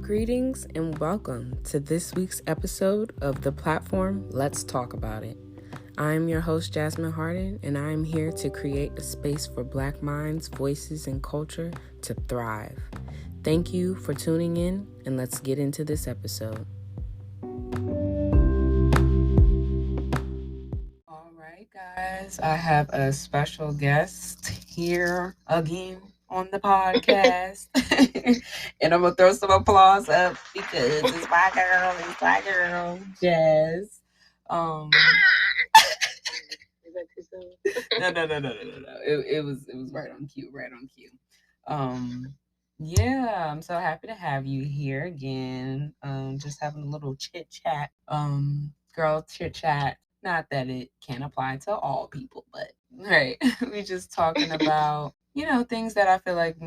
Greetings and welcome to this week's episode of the platform Let's Talk About It. I'm your host, Jasmine Harden, and I'm here to create a space for Black minds, voices, and culture to thrive. Thank you for tuning in, and let's get into this episode. All right, guys, I have a special guest here again on the podcast. And I'm going to throw some applause up because it's my girl, Jazz. No. It was right on cue. Yeah, I'm so happy to have you here again. Just having a little chit chat. Girl chit chat. Not that it can apply to all people, but right. We just talking about, things that I feel like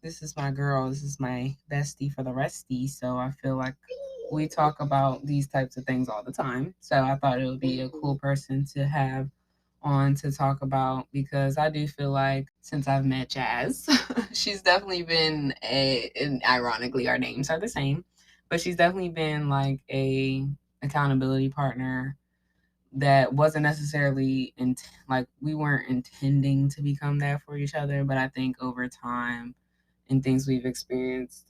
this is my girl, this is my bestie for the restie. So I feel like we talk about these types of things all the time. So I thought it would be a cool person to have on to talk about, because I do feel like since I've met Jazz, she's definitely been and ironically our names are the same, but she's definitely been like a accountability partner that wasn't necessarily like we weren't intending to become that for each other, but I think over time and things we've experienced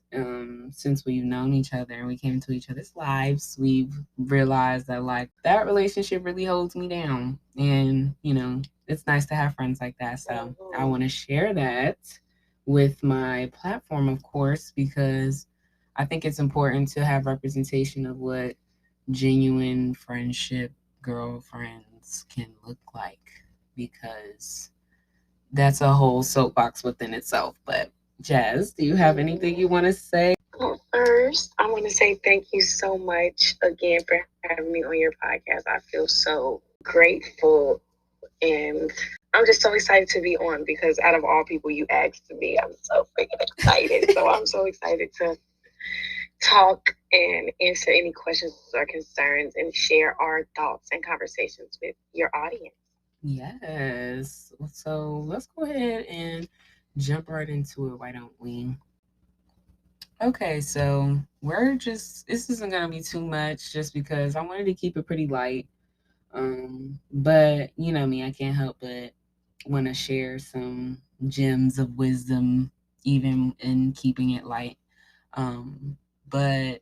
since we've known each other and we came into each other's lives, we've realized that like that relationship really holds me down, and it's nice to have friends like that. So I want to share that with my platform, of course, because I think it's important to have representation of what genuine friendship girlfriends can look like, because that's a whole soapbox within itself. But Jazz, do you have anything you want to say? Well, first, I want to say thank you so much again for having me on your podcast. I feel so grateful, and I'm just so excited to be on, because out of all people you asked me, I'm so freaking excited. So I'm so excited to talk and answer any questions or concerns and share our thoughts and conversations with your audience. Yes. So let's go ahead and jump right into it. Why don't we? Okay, so this isn't going to be too much just because I wanted to keep it pretty light. But you know me, I can't help but want to share some gems of wisdom, even in keeping it light. But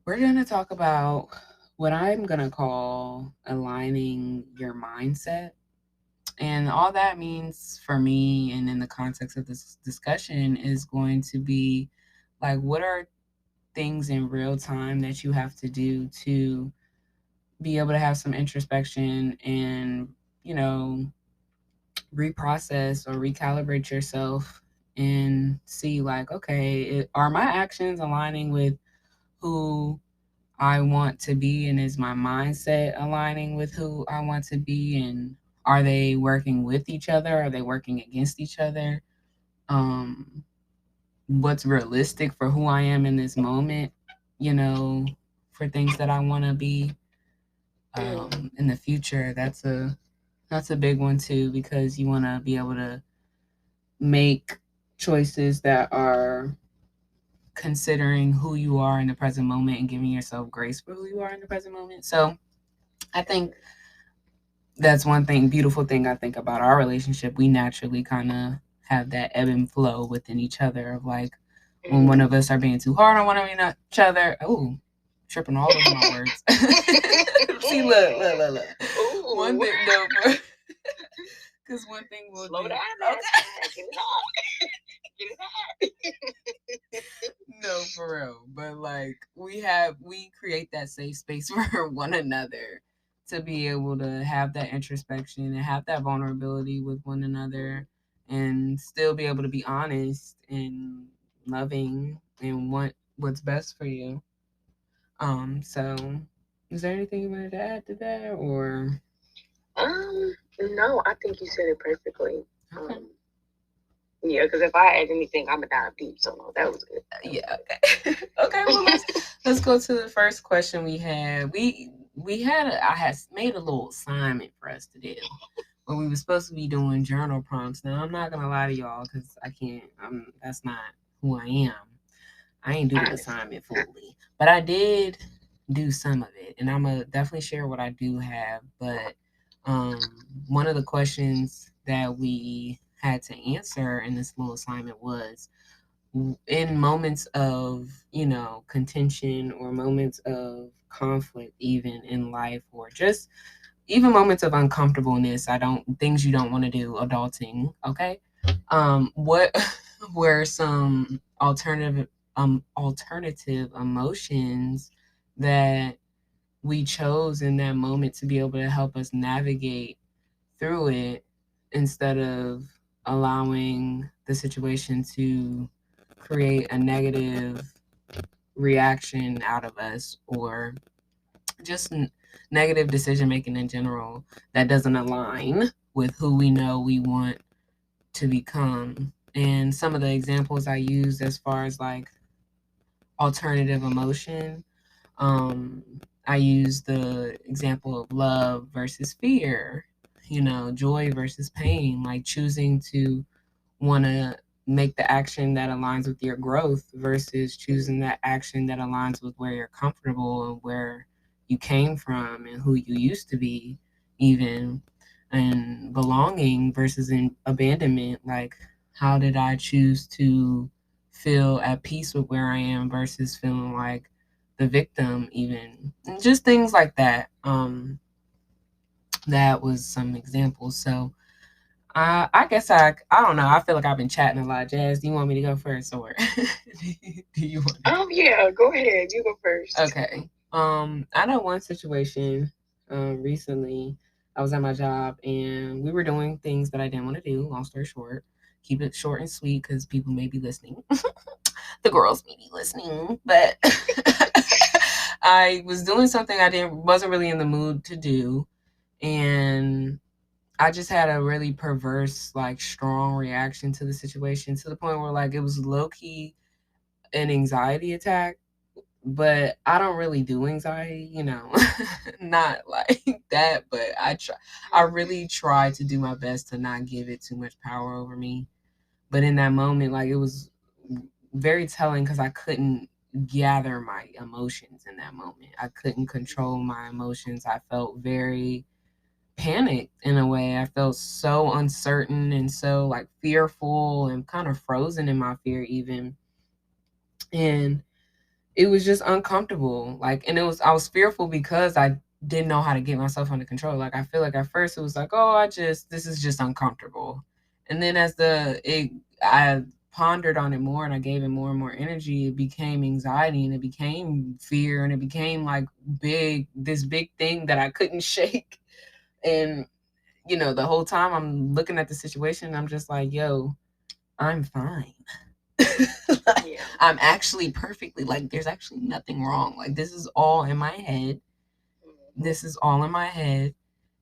we're going to talk about what I'm going to call aligning your mindset. And all that means for me, and in the context of this discussion, is going to be like, what are things in real time that you have to do to be able to have some introspection and, reprocess or recalibrate yourself and see, like, okay, are my actions aligning with who I want to be, and is my mindset aligning with who I want to be, and are they working with each other? Are they working against each other? What's realistic for who I am in this moment, for things that I want to be in the future. That's a big one too, because you want to be able to make choices that are considering who you are in the present moment and giving yourself grace for who you are in the present moment. So I think that's one beautiful thing I think about our relationship. We naturally kind of have that ebb and flow within each other of like when one of us are being too hard on one of each other. Oh, tripping all over my words. See, look. Ooh. One thing, no, because one thing will slow do. down. Okay. Get it on. Get it on. No, for real. But like we create that safe space for one another to be able to have that introspection and have that vulnerability with one another, and still be able to be honest and loving and want what's best for you. So is there anything you wanted to add to that, or? No, I think you said it perfectly. Okay. Yeah, because if I add anything, I'm gonna dive deep. So no, that was good. Yeah. Okay. Okay. Well, let's go to the first question we had. I had made a little assignment for us to do, where we were supposed to be doing journal prompts. Now I'm not gonna lie to y'all because I can't. That's not who I am. I ain't do the assignment fully, but I did do some of it, and I'm gonna definitely share what I do have. But one of the questions that we had to answer in this little assignment was in moments of, contention or moments of conflict, even in life, or just even moments of uncomfortableness, things you don't want to do, adulting, okay? What were some alternative emotions that we chose in that moment to be able to help us navigate through it instead of allowing the situation to create a negative reaction out of us, or just negative decision making in general that doesn't align with who we know we want to become. And some of the examples I used as far as like alternative emotion, um, I used the example of love versus fear, joy versus pain, like choosing to want to make the action that aligns with your growth versus choosing that action that aligns with where you're comfortable and where you came from and who you used to be, even. And belonging versus abandonment, like how did I choose to feel at peace with where I am versus feeling like the victim, even. And just things like that. That was some examples. So I guess I don't know. I feel like I've been chatting a lot. Jazz, do you want me to go first, or do you want? Oh yeah, go ahead. You go first. Okay. I know one situation. Recently, I was at my job and we were doing things that I didn't want to do. Long story short, keep it short and sweet because people may be listening. The girls may be listening, but I was doing something I wasn't really in the mood to do, and I just had a really perverse, like strong reaction to the situation, to the point where like it was low key an anxiety attack. But I don't really do anxiety, not like that. But I really try to do my best to not give it too much power over me. But in that moment, like it was very telling because I couldn't gather my emotions in that moment. I couldn't control my emotions. I felt very panicked in a way. I felt so uncertain and so like fearful and kind of frozen in my fear even. And it was just uncomfortable. Like, and I was fearful because I didn't know how to get myself under control. Like I feel like at first it was like, oh, this is just uncomfortable. And then I pondered on it more and I gave it more and more energy, it became anxiety and it became fear and it became like this big thing that I couldn't shake. And the whole time I'm looking at the situation and I'm just like, yo, I'm fine. Like, Yeah. I'm actually perfectly, like, there's actually nothing wrong. Like, this is all in my head. This is all in my head.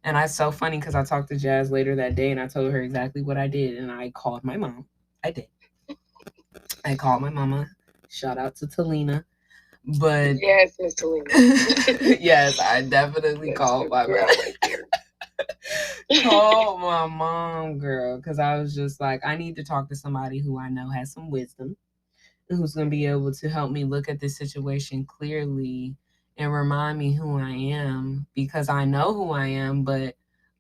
And it's so funny because I talked to Jazz later that day and I told her exactly what I did. And I called my mom. I did. I called my mama. Shout out to Talina. But yes, Miss Talina. Yes, I definitely called my mom. Right there. Call my mom, girl, because I was just like, I need to talk to somebody who I know has some wisdom, who's going to be able to help me look at this situation clearly and remind me who I am, because I know who I am, but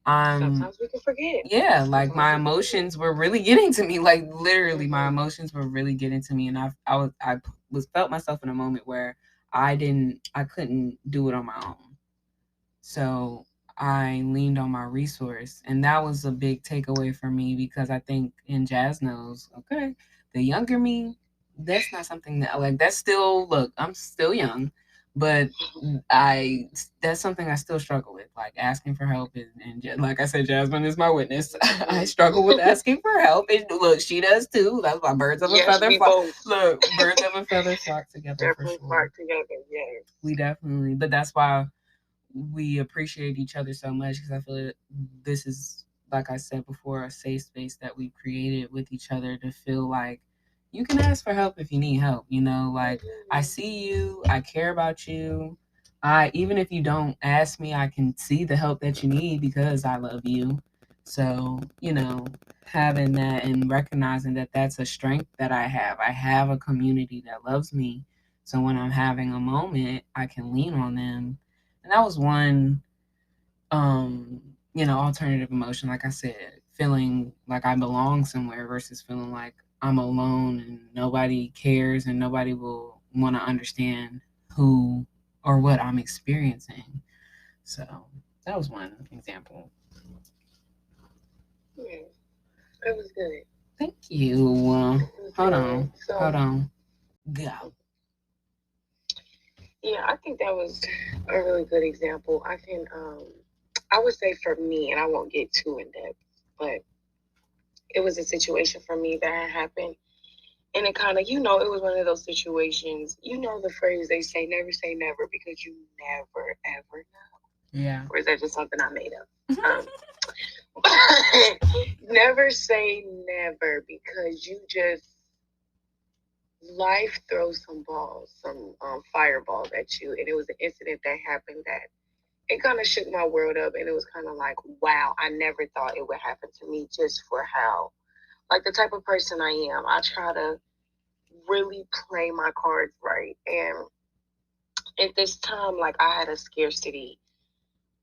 sometimes we can forget. Yeah, like my emotions were really getting to me. Like literally, my emotions were really getting to me, and I felt myself in a moment where I couldn't do it on my own. So I leaned on my resource, and that was a big takeaway for me because I think, and Jazz knows, okay, the younger me, that's not something that like that's still look, I'm still young, but that's something I still struggle with, like asking for help, and like I said, Jasmine is my witness. I struggle with asking for help, and look, she does too. That's why birds of a feather flock. Look, birds of a feather flock together. Definitely for sure. flock together. Yes, we definitely. But that's why we appreciate each other so much, because I feel like this is, like I said before, a safe space that we created with each other to feel like you can ask for help if you need help. Like I see you, I care about you. Even if you don't ask me, I can see the help that you need because I love you. So, having that and recognizing that that's a strength that I have. I have a community that loves me. So when I'm having a moment, I can lean on them. And that was one alternative emotion, like I said, feeling like I belong somewhere versus feeling like I'm alone and nobody cares and nobody will want to understand who or what I'm experiencing. So that was one example. Yeah, that was good. Thank you. It was Hold good. on. Hold So, on. Go. yeah, I think that was a really good example. I would say for me, and I won't get too in depth, but it was a situation for me that had happened. And it kind of, it was one of those situations, the phrase they say never because you never, ever know. Yeah. Or is that just something I made up? Never say never because life throws some balls, some fireballs at you. And it was an incident that happened that it kind of shook my world up. And it was kind of like, wow, I never thought it would happen to me just for how, like the type of person I am. I try to really play my cards right. And at this time, like I had a scarcity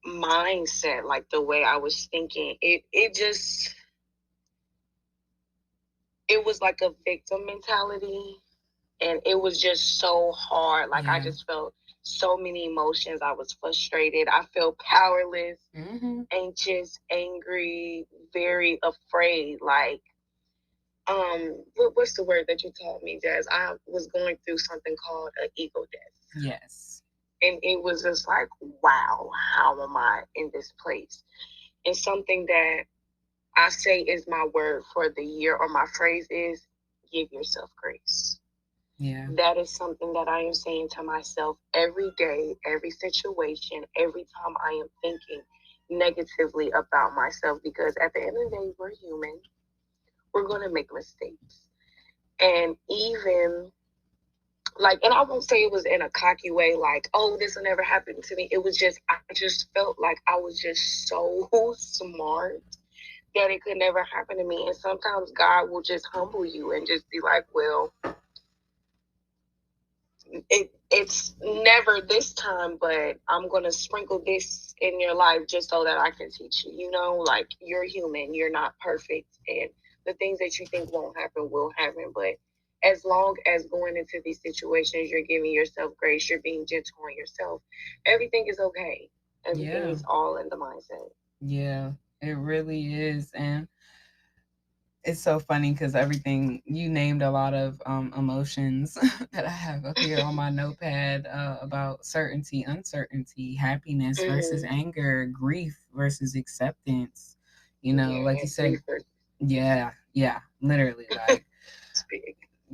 mindset, like the way I was thinking, it was like a victim mentality, and it was just so hard. Like I just felt so many emotions. I was frustrated. I felt powerless, anxious, angry, very afraid. Like what's the word that you taught me, Jazz? I was going through something called an ego death. Yes. And it was just like, wow, how am I in this place? And something that I say is my word for the year, or my phrase is, give yourself grace. Yeah. That is something that I am saying to myself every day, every situation, every time I am thinking negatively about myself, because at the end of the day, we're human. We're going to make mistakes. And even like, and I won't say it was in a cocky way, like, oh, this will never happen to me. It was just, I just felt like I was just so smart that it could never happen to me. And sometimes God will just humble you and just be like, well, it's never this time, but I'm going to sprinkle this in your life just so that I can teach you. Like you're human, you're not perfect. And the things that you think won't happen will happen. But as long as going into these situations, you're giving yourself grace, you're being gentle on yourself, everything is okay. Everything is all in the mindset. Yeah, it really is. And it's so funny because everything you named a lot of emotions that I have up here on my notepad about certainty, uncertainty, happiness versus anger, grief versus acceptance. Like you said, yeah, literally, like,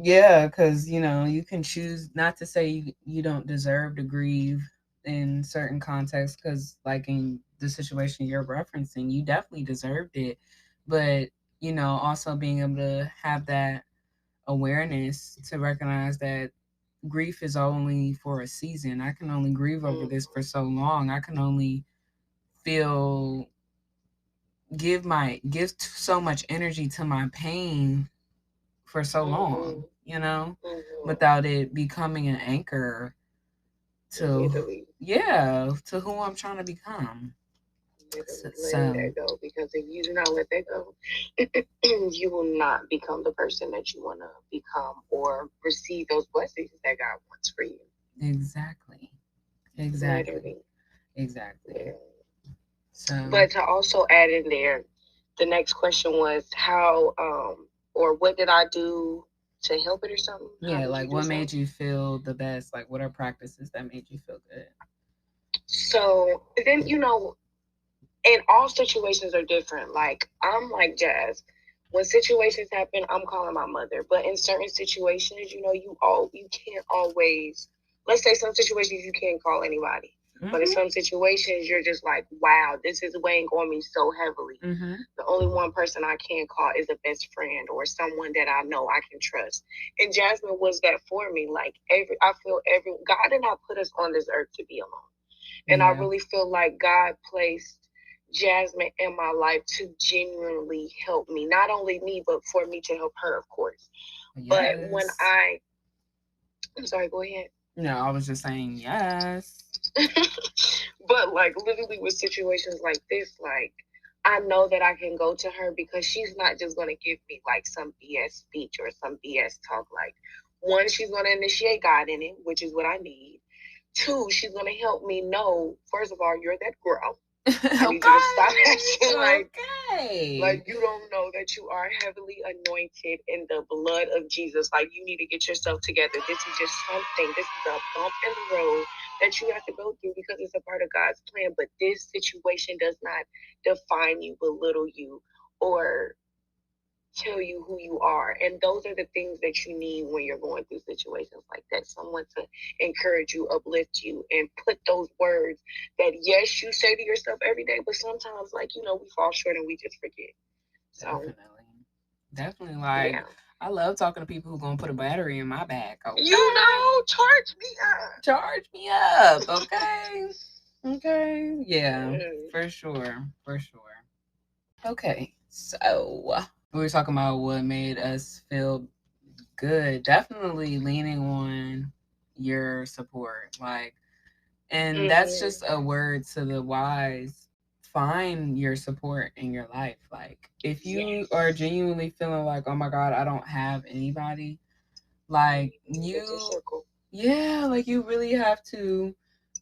yeah, because you can choose not to say you don't deserve to grieve in certain contexts, because like in the situation you're referencing, you definitely deserved it, but also being able to have that awareness to recognize that grief is only for a season. I can only grieve over this for so long. I can only feel give so much energy to my pain for so long, without it becoming an anchor to to who I'm trying to become. Letting that go, because if you do not let that go, you will not become the person that you want to become or receive those blessings that God wants for you. Exactly. Literally. Yeah. So, but to also add in there, the next question was how or what did I do to help it or something? Yeah, like what made you feel the best? Like what are practices that made you feel good? So then, and all situations are different. Like I'm like Jazz. When situations happen, I'm calling my mother. But in certain situations, you can't always. Let's say some situations you can't call anybody. But in some situations, you're just like, wow, this is weighing on me so heavily. The only one person I can call is a best friend or someone that I know I can trust. And Jasmine was that for me. Like I feel God did not put us on this earth to be alone. And I really feel like God placed Jasmine in my life to genuinely help me. Not only me, but for me to help her, of course. But when Yes. I'm sorry, go ahead. No, I was just saying yes. But like literally with situations like this, like I know that I can go to her because she's not just gonna give me like some BS speech or some BS talk. Like one, she's gonna initiate God in it, which is what I need. Two, she's gonna help me know, first of all, you're that girl. I need you to stop acting like you don't know that you are heavily anointed in the blood of Jesus. Like you need to get yourself together. This is just something. This is a bump in the road that you have to go through because it's a part of God's plan. But this situation does not define you, belittle you, or tell you who you are. And those are the things that you need when you're going through situations like that. Someone to encourage you, uplift you, and put those words that, yes, you say to yourself every day, but sometimes, like, we fall short and we just forget. So, definitely. Like, yeah. I love talking to people who going to put a battery in my back. Okay? Charge me up. Charge me up. Okay. Okay. Yeah, for sure. For sure. Okay. So, we were talking about what made us feel good. Definitely leaning on your support. Like, and that's just a word to the wise. Find your support in your life. Like, if you are genuinely feeling like, oh my God, I don't have anybody, like like you really have to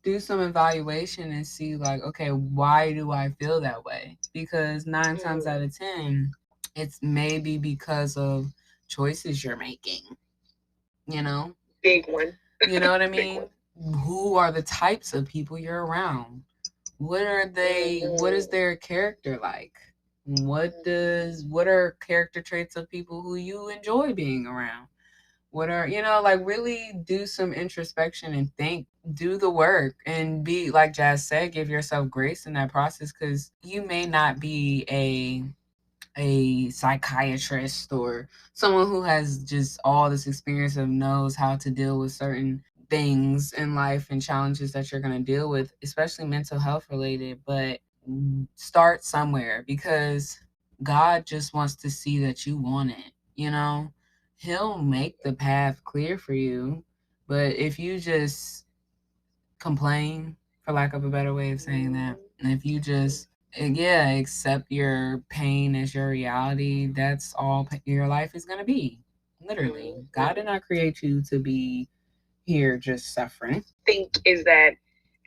do some evaluation and see like, okay, why do I feel that way? Because 9 times out of 10, it's maybe because of choices you're making, Big one. You know what I mean? Who are the types of people you're around? What are they? What is their character like? What are character traits of people who you enjoy being around? What are, like really do some introspection and think, do the work and be, like Jazz said, give yourself grace in that process, because you may not be a psychiatrist or someone who has just all this experience and knows how to deal with certain things in life and challenges that you're going to deal with, especially mental health related, but start somewhere, because God just wants to see that you want it, He'll make the path clear for you. But if you just complain, for lack of a better way of saying that, and if you just accept your pain as your reality, that's all your life is going to be. Literally. God did not create you to be here just suffering. Think is that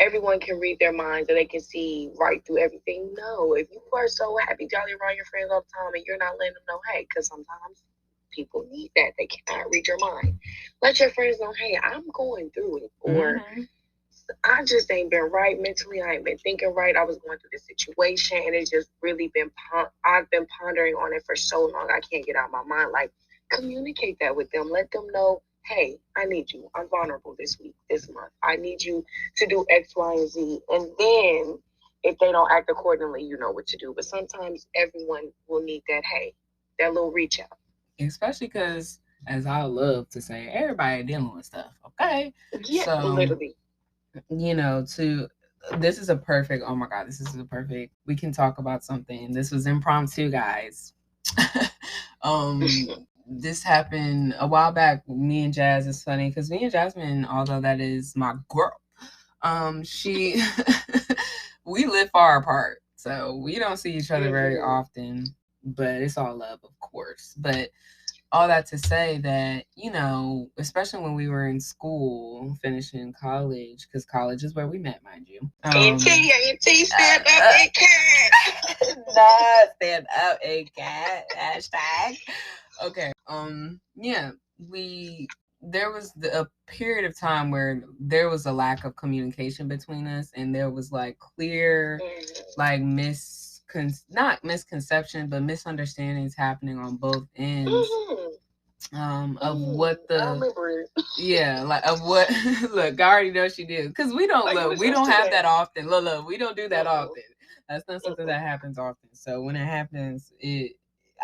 everyone can read their minds and they can see right through everything. No, if you are so happy, jolly around your friends all the time and you're not letting them know, hey, because sometimes people need that. They cannot read your mind. Let your friends know, hey, I'm going through it. Or I just ain't been right mentally. I ain't been thinking right. I was going through this situation and it's just really I've been pondering on it for so long. I can't get out of my mind. Like, communicate that with them. Let them know, hey, I need you. I'm vulnerable this week, this month. I need you to do X, Y, and Z. And then if they don't act accordingly, you know what to do. But sometimes everyone will need that, hey, that little reach out. Especially because, as I love to say, everybody dealing with stuff, okay? Yeah, so, literally. This is a perfect, oh my God, we can talk about something. This was impromptu, guys. This happened a while back. Me and Jazz, is funny because me and Jasmine, although that is my girl, she we live far apart, so we don't see each other very often, but it's all love, of course. But all that to say that, especially when we were in school, finishing college, because college is where we met, mind you. Stand up and cat. Not stand up and cat. Hashtag. Okay. There was a period of time where there was a lack of communication between us, and there was like clear, like not misconception, but misunderstandings happening on both ends. Of what the of what look, I already know she did, because we don't have that often. Look, we don't do that often. That's not something that happens often. So when it happens,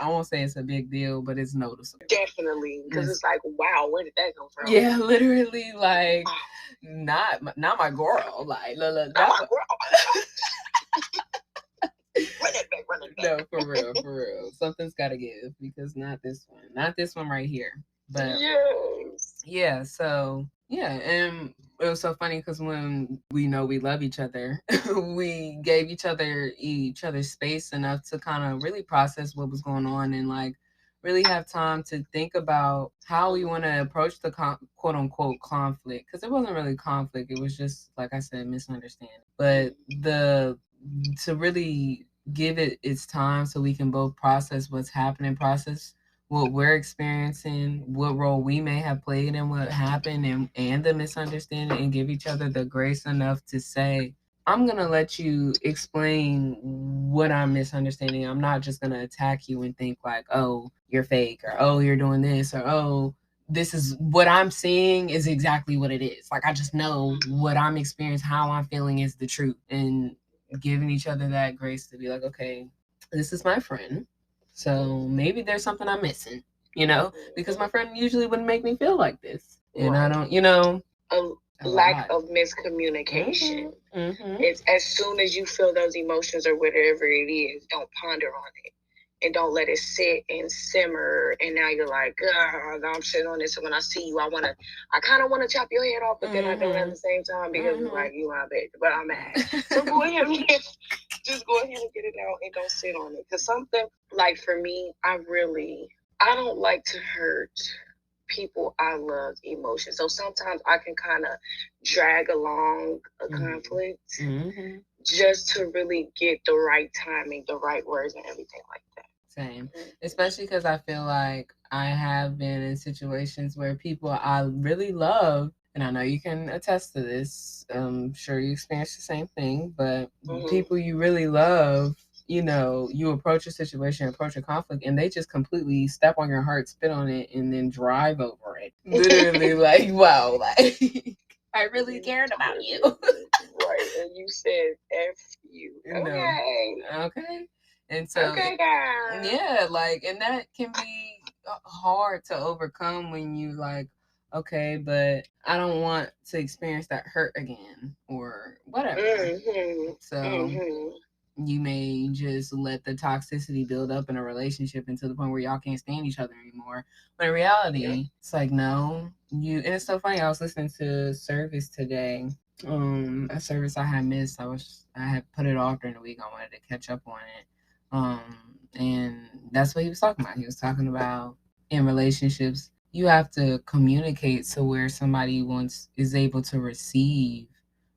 I won't say it's a big deal, but it's noticeable. Definitely, because it's like, wow, where did that come from? Yeah, literally, like not my girl. Like, look, not my girl. No, for real, for real. Something's got to give because not this one right here. But Yes. yeah, so yeah, and it was so funny because when we know we love each other, we gave each other space enough to kind of really process what was going on and like really have time to think about how we want to approach the quote unquote conflict because it wasn't really conflict, it was just like I said, misunderstanding. But the to really give it its time so we can both process what's happening, process what we're experiencing, what role we may have played in what happened and the misunderstanding, and give each other the grace enough to say, I'm going to let you explain what I'm misunderstanding. I'm not just going to attack you and think like, oh, you're fake, or oh, you're doing this, or oh, this is what I'm seeing is exactly what it is. Like, I just know what I'm experiencing, how I'm feeling is the truth. And giving each other that grace to be like, okay, this is my friend. So maybe there's something I'm missing, because my friend usually wouldn't make me feel like this. And I don't, a lack of miscommunication. It's as soon as you feel those emotions or whatever it is, don't ponder on it. And don't let it sit and simmer. And now you're like, I'm sitting on this. And when I see you, I kind of want to chop your head off, but then I don't at the same time because it's like, you my bitch, but I'm mad. So go ahead and just go ahead and get it out and don't sit on it. Because something like for me, I don't like to hurt people I love emotions. So sometimes I can kind of drag along a conflict just to really get the right timing, the right words, and everything like that. Same. Especially because I feel like I have been in situations where people I really love, and I know you can attest to this, I'm sure you experience the same thing, but people you really love, you approach a situation, approach a conflict, and they just completely step on your heart, spit on it, and then drive over it. Literally, like, wow, like, I really cared about you. Right, and you said F you. Okay. Okay. And so, yeah, like, and that can be hard to overcome when you like, okay, but I don't want to experience that hurt again or whatever. So you may just let the toxicity build up in a relationship until the point where y'all can't stand each other anymore. But in reality, it's like, no, and it's so funny. I was listening to service today. A service I had missed. I had put it off during the week. I wanted to catch up on it. And that's what he was talking about. He was talking about in relationships, you have to communicate so where somebody is able to receive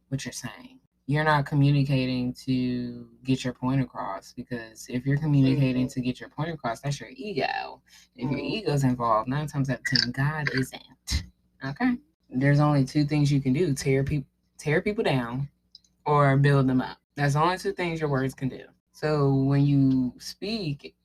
what you're saying. You're not communicating to get your point across, because if you're communicating to get your point across, that's your ego. If your ego's involved, 9 times out of 10, God isn't. Okay? There's only 2 things you can do: tear people down or build them up. That's the only 2 things your words can do. So when you speak,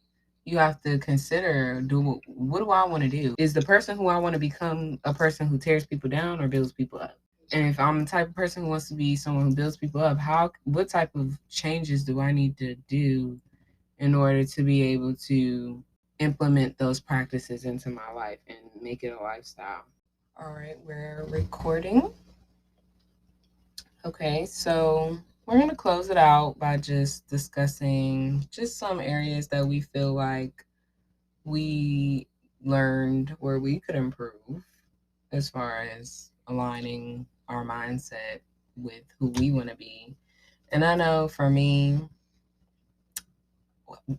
you have to consider, what do I want to do? Is the person who I want to become a person who tears people down or builds people up? And if I'm the type of person who wants to be someone who builds people up, what type of changes do I need to do in order to be able to implement those practices into my life and make it a lifestyle? All right, we're recording. Okay, so we're going to close it out by just discussing just some areas that we feel like we learned where we could improve as far as aligning our mindset with who we want to be. And I know for me,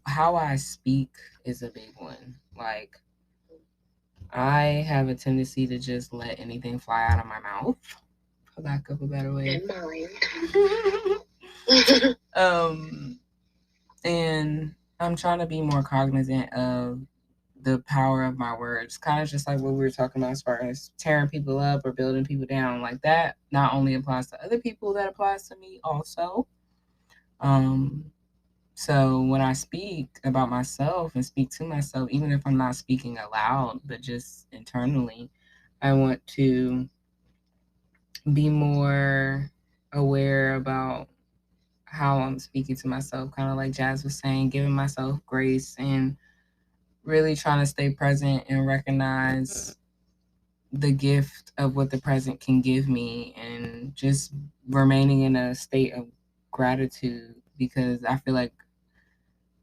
how I speak is a big one. Like, I have a tendency to just let anything fly out of my mouth, for lack of a better way. And I'm trying to be more cognizant of the power of my words, kind of just like what we were talking about as far as tearing people up or building people down. Like, that not only applies to other people, that applies to me also. So when I speak about myself and speak to myself, even if I'm not speaking aloud, but just internally, I want to be more aware about how I'm speaking to myself, kind of like Jazz was saying, giving myself grace and really trying to stay present and recognize the gift of what the present can give me, and just remaining in a state of gratitude, because I feel like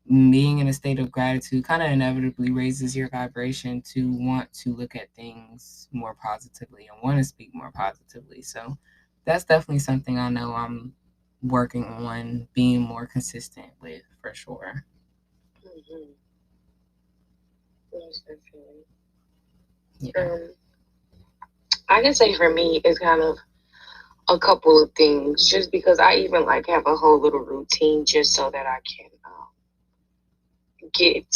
being in a state of gratitude kind of inevitably raises your vibration to want to look at things more positively and want to speak more positively. So that's definitely something I know I'm working on being more consistent with, for sure. Mm-hmm. Most definitely. Yeah. I can say for me, it's kind of a couple of things, just because I even like have a whole little routine just so that I can get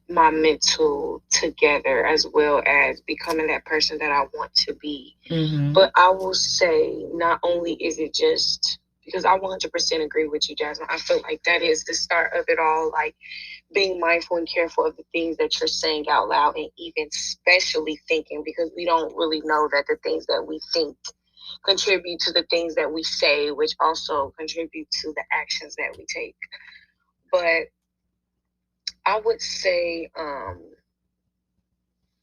my mental together as well as becoming that person that I want to be. Mm-hmm. But I will say, not only is it just because I 100% agree with you, Jasmine. I feel like that is the start of it all. Like being mindful and careful of the things that you're saying out loud, and even especially thinking, because we don't really know that the things that we think contribute to the things that we say, which also contribute to the actions that we take. But I would say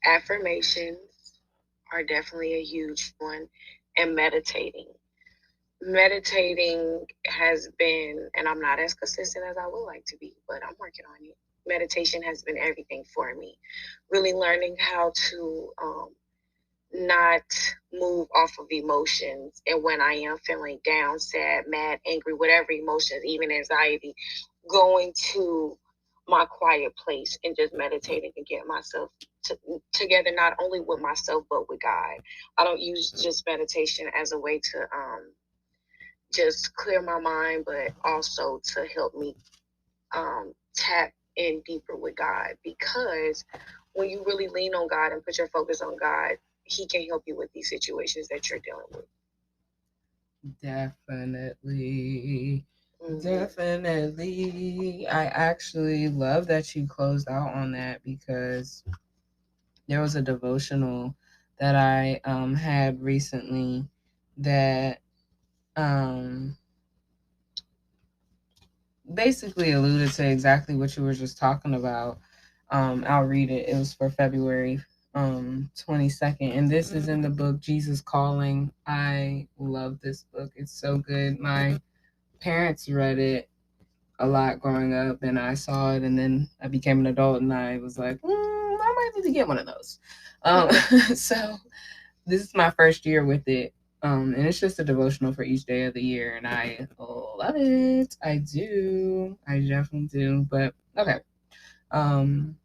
affirmations are definitely a huge one, and meditating has been, and I'm not as consistent as I would like to be, but I'm working on it. Meditation has been everything for me. Really learning how to not move off of emotions. And when I am feeling down, sad, mad, angry, whatever emotions, even anxiety, going to my quiet place and just meditating and getting myself together, not only with myself, but with God. I don't use just meditation as a way to just clear my mind, but also to help me tap in deeper with God. Because when you really lean on God and put your focus on God, He can help you with these situations that you're dealing with. Definitely. Mm-hmm. Definitely. I actually love that you closed out on that because there was a devotional that I had recently that um, basically alluded to exactly what you were just talking about. I'll read it. It was for February 22nd, and this is in the book Jesus Calling. I love this book. It's so good. My parents read it a lot growing up, and I saw it, and then I became an adult, and I was like, I might need to get one of those. So this is my first year with it. And it's just a devotional for each day of the year, and I love it. I do. I definitely do. But okay. Um,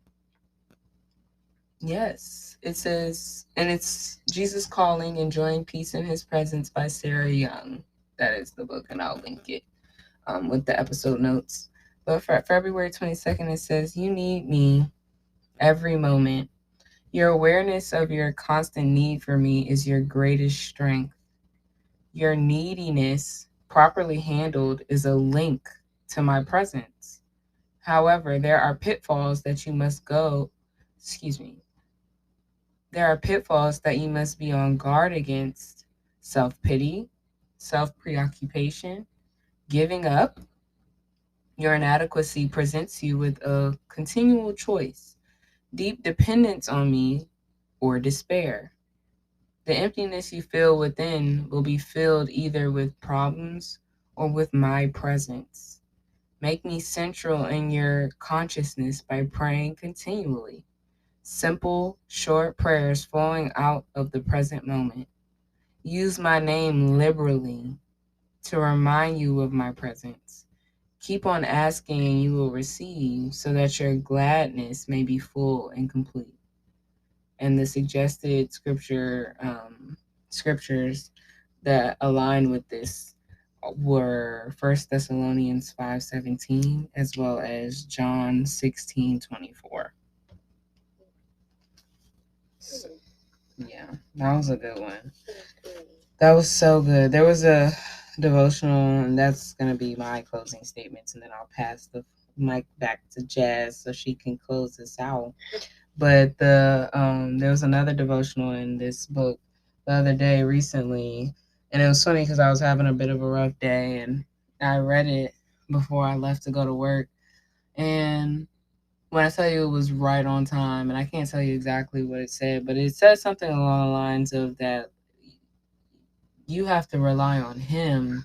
yes, it says, and it's Jesus Calling, Enjoying Peace in His Presence by Sarah Young. That is the book, and I'll link it with the episode notes. But for February 22nd, it says, You need me every moment. Your awareness of your constant need for me is your greatest strength. Your neediness, properly handled, is a link to my presence. However, there are pitfalls that you must go, excuse me, there are pitfalls that you must be on guard against: self pity, self preoccupation, giving up. Your inadequacy presents you with a continual choice: deep dependence on me or despair. The emptiness you feel within will be filled either with problems or with my presence. Make me central in your consciousness by praying continually. Simple, short prayers flowing out of the present moment. Use my name liberally to remind you of my presence. Keep on asking and you will receive, so that your gladness may be full and complete. And the suggested scriptures that align with this were 1 Thessalonians 5:17 as well as John 16:24. So, yeah, that was a good one. That was so good. There was a devotional, and that's going to be my closing statements, and then I'll pass the mic back to Jazz so she can close this out. But there was another devotional in this book the other day recently, and it was funny because I was having a bit of a rough day, and I read it before I left to go to work. And when I tell you it was right on time, and I can't tell you exactly what it said, but it said something along the lines of that you have to rely on Him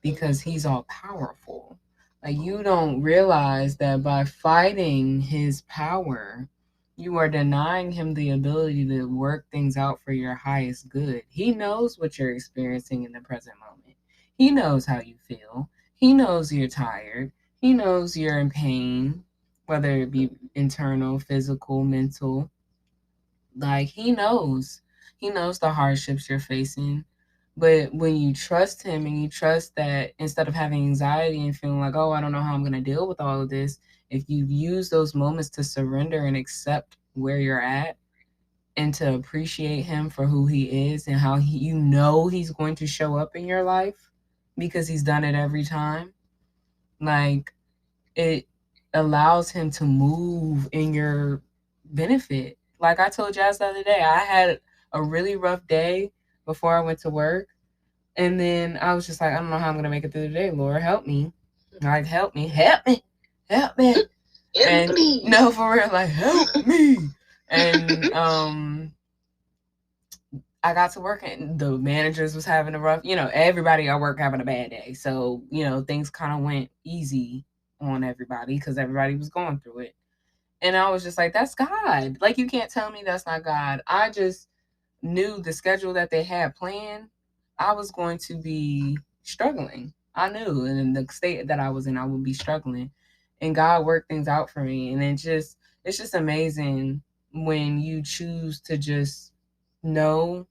because He's all powerful. Like, you don't realize that by fighting his power, you are denying him the ability to work things out for your highest good. He knows what you're experiencing in the present moment. He knows how you feel. He knows you're tired. He knows you're in pain, whether it be internal, physical, mental. Like, he knows. He knows the hardships you're facing. But when you trust him and you trust that instead of having anxiety and feeling like, oh, I don't know how I'm going to deal with all of this, if you use those moments to surrender and accept where you're at and to appreciate him for who he is and how you know he's going to show up in your life because he's done it every time, like, it allows him to move in your benefit. Like I told Jazz the other day, I had a really rough day before I went to work. And then I was just like, I don't know how I'm going to make it through the day. Lord, help me. Like, help me. And no, for real, like, help me. And I got to work and the managers was having a rough, everybody at work having a bad day. So, things kind of went easy on everybody because everybody was going through it. And I was just like, that's God. Like, you can't tell me that's not God. I just knew the schedule that they had planned, I was going to be struggling. I knew, and in the state that I was in, I would be struggling. And God worked things out for me. And it's just amazing when you choose to just know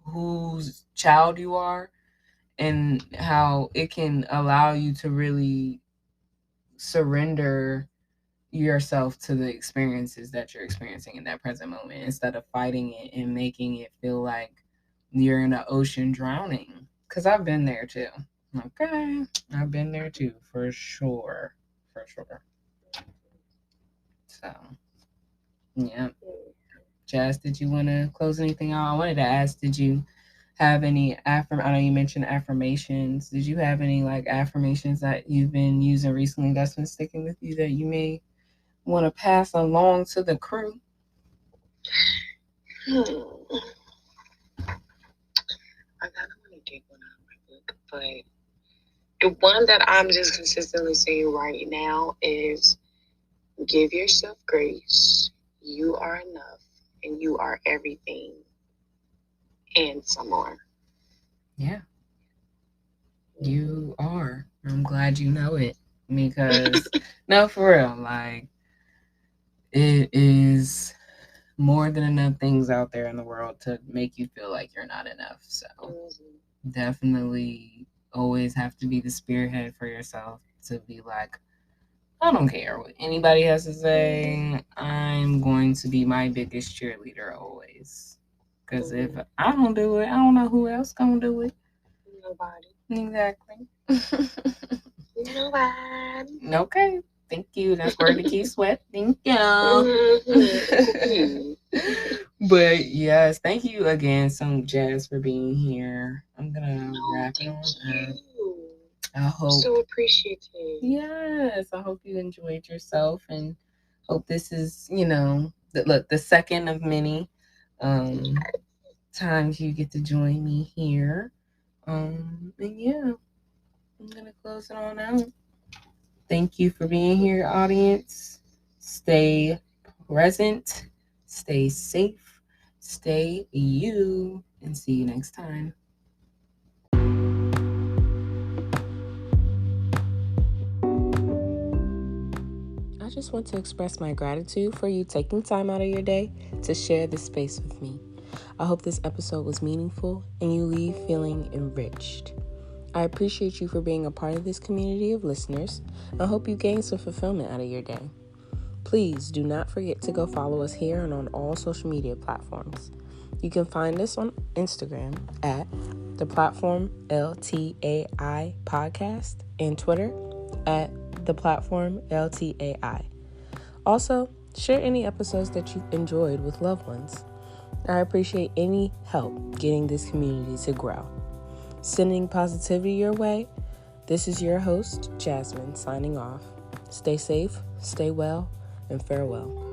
whose child you are and how it can allow you to really surrender yourself to the experiences that you're experiencing in that present moment instead of fighting it and making it feel like you're in an ocean drowning. Because I've been there too. Okay, I've been there too, for sure. So, yeah. Jazz, did you want to close anything out? I wanted to ask, did you have any I know you mentioned affirmations. Did you have any affirmations that you've been using recently that's been sticking with you that you may want to pass along to the crew? I gotta really dig one out of my book, but the one that I'm just consistently saying right now is give yourself grace. You are enough and you are everything and some more. Yeah. You are. I'm glad you know it because no, for real, it is more than enough things out there in the world to make you feel like you're not enough. So definitely always have to be the spearhead for yourself to be like, I don't care what anybody has to say. I'm going to be my biggest cheerleader always. Because if I don't do it, I don't know who else gonna do it. Nobody. Exactly. Nobody. Okay. Thank you. That's word to Keith Sweat. Thank you. But yes, thank you again, Jazz, for being here. I'm gonna wrap it on up. I hope so appreciative. Yes, I hope you enjoyed yourself and hope this is, the second of many times you get to join me here. And yeah, I'm gonna close it on out. Thank you for being here, audience. Stay present, stay safe, stay you, and see you next time. I just want to express my gratitude for you taking time out of your day to share this space with me. I hope this episode was meaningful and you leave feeling enriched. I appreciate you for being a part of this community of listeners and hope you gain some fulfillment out of your day. Please do not forget to go follow us here and on all social media platforms. You can find us on Instagram at the platform LTAI podcast and Twitter at the platform LTAI. Also, share any episodes that you've enjoyed with loved ones. I appreciate any help getting this community to grow. Sending positivity your way, this is your host, Jasmine, signing off. Stay safe, stay well, and farewell.